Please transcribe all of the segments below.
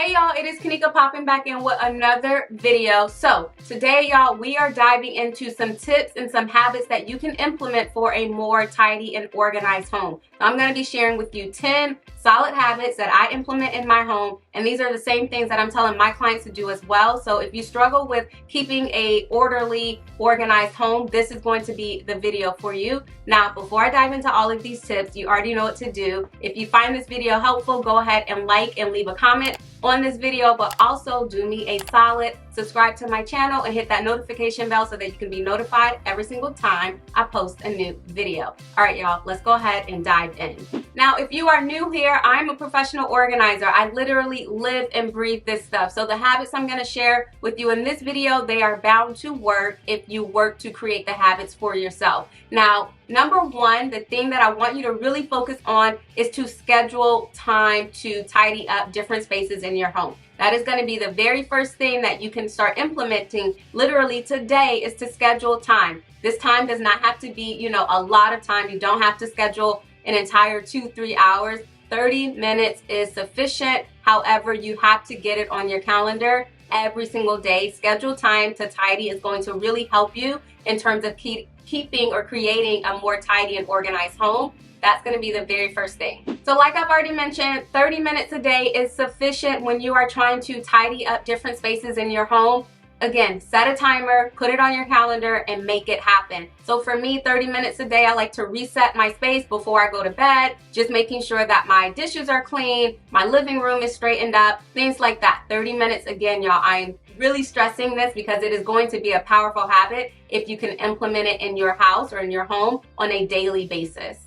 Hey y'all, it is Kanika popping back in with another video. So today y'all, we are diving into some tips and some habits that you can implement for a more tidy and organized home. I'm going to be sharing with you 10 solid habits that I implement in my home, and these are the same things that I'm telling my clients to do as well. So if you struggle with keeping a orderly, organized home, this is going to be the video for you. Now, before I dive into all of these tips, you already know what to do. If you find this video helpful, go ahead and like and leave a comment on this video, but also do me a solid, subscribe to my channel and hit that notification bell so that you can be notified every single time I post a new video. All right, y'all, let's go ahead and dive in. Now, if you are new here, I'm a professional organizer. I literally live and breathe this stuff. So the habits I'm gonna share with you in this video, they are bound to work if you work to create the habits for yourself. Now, number one, the thing that I want you to really focus on is to schedule time to tidy up different spaces in your home. That is going to be the very first thing that you can start implementing literally today, is to schedule time. This time does not have to be, a lot of time. You don't have to schedule an entire 2-3 hours. 30 minutes is sufficient. However, you have to get it on your calendar every single day. Schedule time to tidy is going to really help you in terms of keeping or creating a more tidy and organized home. That's going to be the very first thing. So like I've already mentioned, 30 minutes a day is sufficient when you are trying to tidy up different spaces in your home. Again, set a timer, put it on your calendar, and make it happen. So for me, 30 minutes a day, I like to reset my space before I go to bed, just making sure that my dishes are clean, my living room is straightened up, things like that. 30 minutes, again, y'all, I'm really stressing this because it is going to be a powerful habit if you can implement it in your house or in your home on a daily basis.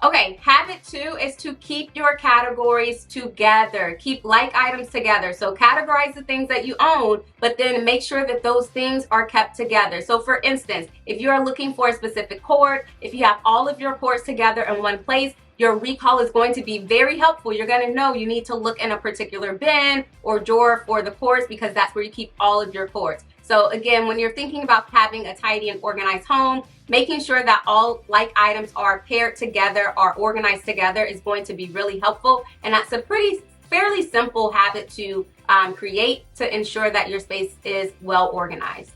Okay, habit 2 is to keep your categories together. Keep like items together. So categorize the things that you own, but then make sure that those things are kept together. So for instance, if you are looking for a specific cord, if you have all of your cords together in one place, your recall is going to be very helpful. You're going to know you need to look in a particular bin or drawer for the cords because that's where you keep all of your cords. So again, when you're thinking about having a tidy and organized home, making sure that all like items are paired together, are organized together, is going to be really helpful. And that's a fairly simple habit to create to ensure that your space is well organized.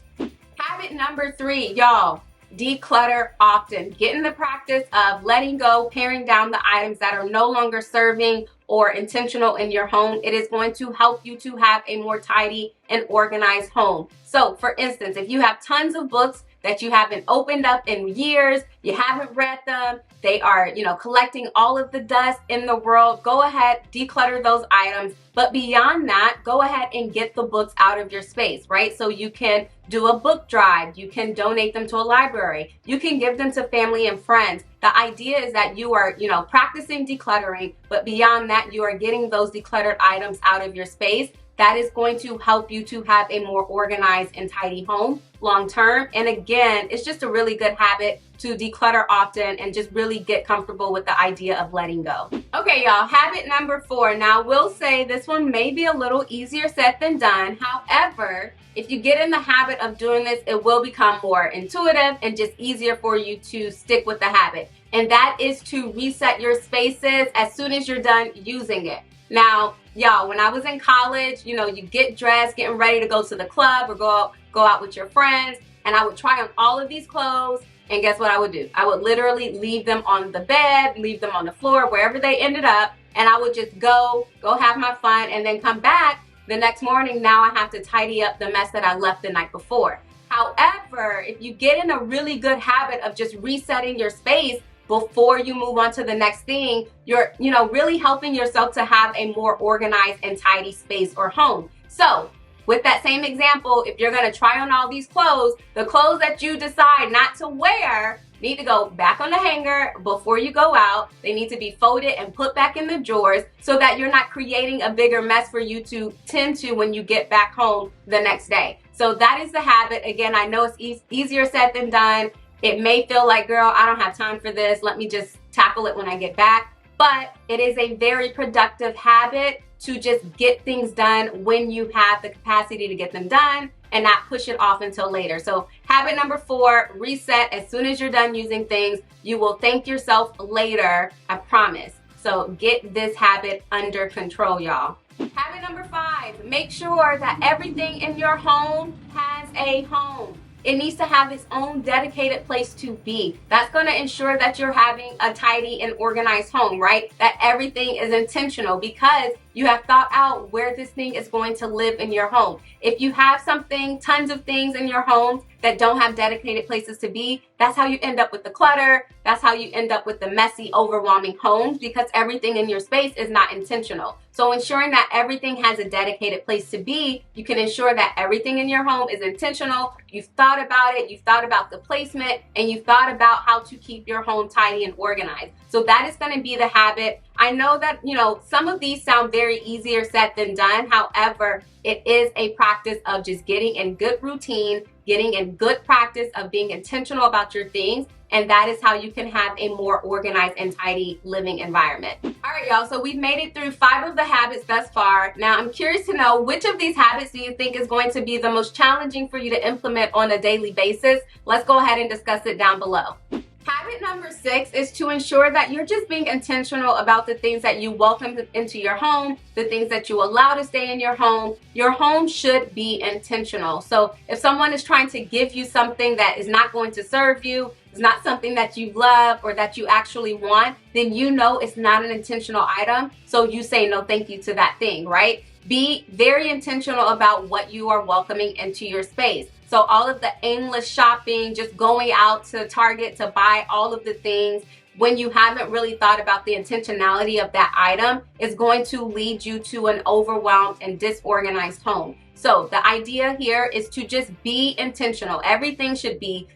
Habit number 3, y'all. Declutter often. Get in the practice of letting go, paring down the items that are no longer serving or intentional in your home. It is going to help you to have a more tidy and organized home. So for instance, if you have tons of books that you haven't opened up in years, you haven't read them, they are, collecting all of the dust in the world, go ahead, declutter those items. But beyond that, go ahead and get the books out of your space, right? So you can do a book drive, you can donate them to a library, you can give them to family and friends. The idea is that you are, practicing decluttering, but beyond that, you are getting those decluttered items out of your space. That is going to help you to have a more organized and tidy home long term. And again, it's just a really good habit to declutter often and just really get comfortable with the idea of letting go. Okay, y'all, habit number 4. Now, we'll say this one may be a little easier said than done. However, if you get in the habit of doing this, it will become more intuitive and just easier for you to stick with the habit. And that is to reset your spaces as soon as you're done using it. Now, y'all, when I was in college, you get dressed, getting ready to go to the club or go out with your friends, and I would try on all of these clothes, and guess what I would do? I would literally leave them on the bed, leave them on the floor, wherever they ended up, and I would just go have my fun, and then come back the next morning. Now I have to tidy up the mess that I left the night before. However, if you get in a really good habit of just resetting your space before you move on to the next thing, you're, really helping yourself to have a more organized and tidy space or home. So with that same example, if you're going to try on all these clothes, the clothes that you decide not to wear need to go back on the hanger before you go out. They need to be folded and put back in the drawers so that you're not creating a bigger mess for you to tend to when you get back home the next day. So that is the habit. Again, I know it's easier said than done. It may feel like, girl, I don't have time for this. Let me just tackle it when I get back. But it is a very productive habit to just get things done when you have the capacity to get them done and not push it off until later. So habit number 4, reset as soon as you're done using things. You will thank yourself later, I promise. So get this habit under control, y'all. Habit number 5, make sure that everything in your home has a home. It needs to have its own dedicated place to be. That's going to ensure that you're having a tidy and organized home, right? That everything is intentional because you have thought out where this thing is going to live in your home. If you have something, tons of things in your home that don't have dedicated places to be, that's how you end up with the clutter. That's how you end up with the messy, overwhelming homes because everything in your space is not intentional. So ensuring that everything has a dedicated place to be, you can ensure that everything in your home is intentional. You've thought about it, you've thought about the placement, and you've thought about how to keep your home tidy and organized. So that is going to be the habit. I know that, some of these sound very easier said than done. However, it is a practice of just getting in good routine, getting in good practice of being intentional about your things. And that is how you can have a more organized and tidy living environment. All right, y'all, so we've made it through 5 of the habits thus far. Now, I'm curious to know which of these habits do you think is going to be the most challenging for you to implement on a daily basis? Let's go ahead and discuss it down below. Habit number 6 is to ensure that you're just being intentional about the things that you welcome into your home, the things that you allow to stay in your home. Your home should be intentional. So if someone is trying to give you something that is not going to serve you, it's not something that you love or that you actually want, then you know it's not an intentional item. So you say no thank you to that thing, right? Be very intentional about what you are welcoming into your space. So all of the aimless shopping, just going out to Target to buy all of the things when you haven't really thought about the intentionality of that item is going to lead you to an overwhelmed and disorganized home. So the idea here is to just be intentional. Everything should be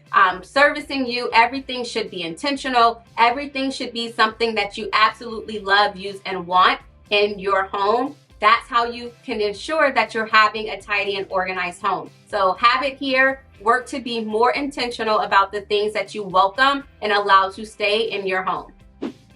servicing you. Everything should be intentional. Everything should be something that you absolutely love, use, and want in your home. That's how you can ensure that you're having a tidy and organized home. So habit here, work to be more intentional about the things that you welcome and allow to stay in your home.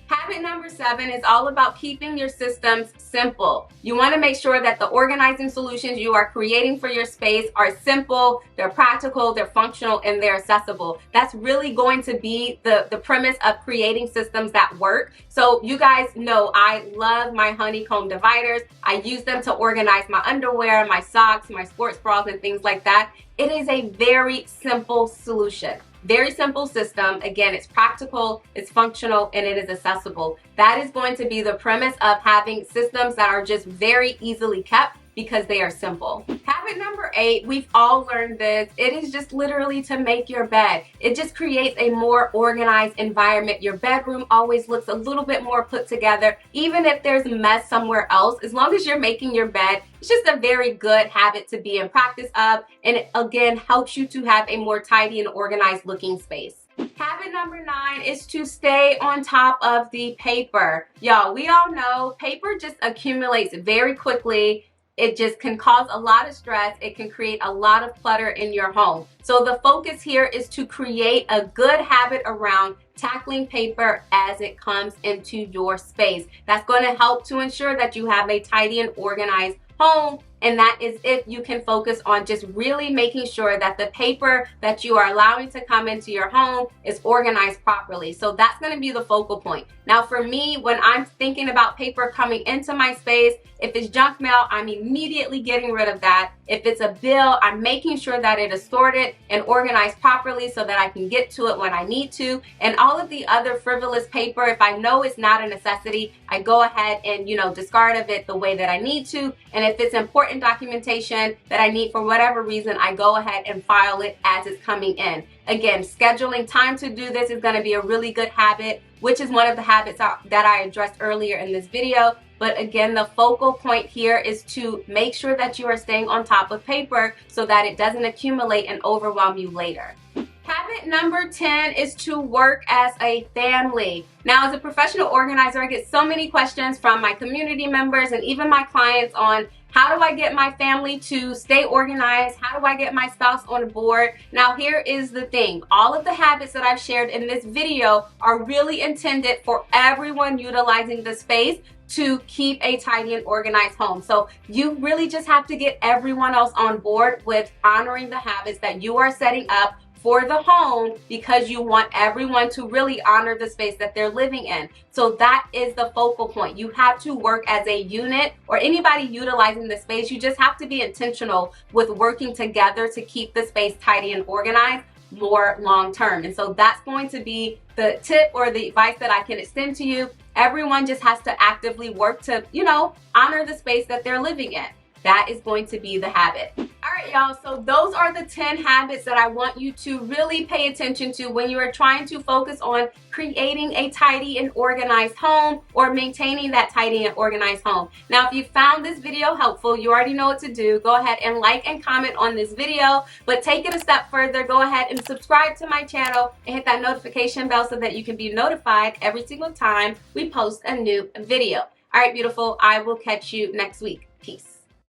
Habit number 7 is all about keeping your systems simple. You want to make sure that the organizing solutions you are creating for your space are simple, they're practical, they're functional, and they're accessible. That's really going to be the premise of creating systems that work. So you guys know I love my honeycomb dividers. I use them to organize my underwear, my socks, my sports bras, and things like that. It is a very simple solution. Very simple system. Again, it's practical, it's functional, and it is accessible. That is going to be the premise of having systems that are just very easily kept because they are simple. Habit number 8, we've all learned this. It is just literally to make your bed. It just creates a more organized environment. Your bedroom always looks a little bit more put together, even if there's a mess somewhere else. As long as you're making your bed, it's just a very good habit to be in practice of, and it again helps you to have a more tidy and organized looking space. Habit number 9 is to stay on top of the paper. Y'all, we all know paper just accumulates very quickly. It just can cause a lot of stress. It can create a lot of clutter in your home. So the focus here is to create a good habit around tackling paper as it comes into your space. That's going to help to ensure that you have a tidy and organized home. And that is if you can focus on just really making sure that the paper that you are allowing to come into your home is organized properly. So that's going to be the focal point. Now for me, when I'm thinking about paper coming into my space, if it's junk mail, I'm immediately getting rid of that. If it's a bill, I'm making sure that it is sorted and organized properly so that I can get to it when I need to. And all of the other frivolous paper, if I know it's not a necessity, I go ahead and, discard of it the way that I need to. And if it's important documentation that I need for whatever reason, I go ahead and file it as it's coming in. Again, scheduling time to do this is going to be a really good habit, which is one of the habits that I addressed earlier in this video. But again, the focal point here is to make sure that you are staying on top of paper so that it doesn't accumulate and overwhelm you later. Habit number 10 is to work as a family. Now, as a professional organizer, I get so many questions from my community members and even my clients on how do I get my family to stay organized? How do I get my spouse on board? Now, here is the thing. All of the habits that I've shared in this video are really intended for everyone utilizing the space to keep a tidy and organized home. So you really just have to get everyone else on board with honoring the habits that you are setting up for the home because you want everyone to really honor the space that they're living in. So that is the focal point. You have to work as a unit, or anybody utilizing the space, you just have to be intentional with working together to keep the space tidy and organized more long term. And so that's going to be the tip or the advice that I can extend to you. Everyone just has to actively work to, honor the space that they're living in. That is going to be the habit. All right, y'all, so those are the 10 habits that I want you to really pay attention to when you are trying to focus on creating a tidy and organized home or maintaining that tidy and organized home. Now, if you found this video helpful, you already know what to do. Go ahead and like and comment on this video, but take it a step further. Go ahead and subscribe to my channel and hit that notification bell so that you can be notified every single time we post a new video. All right, beautiful. I will catch you next week. Peace.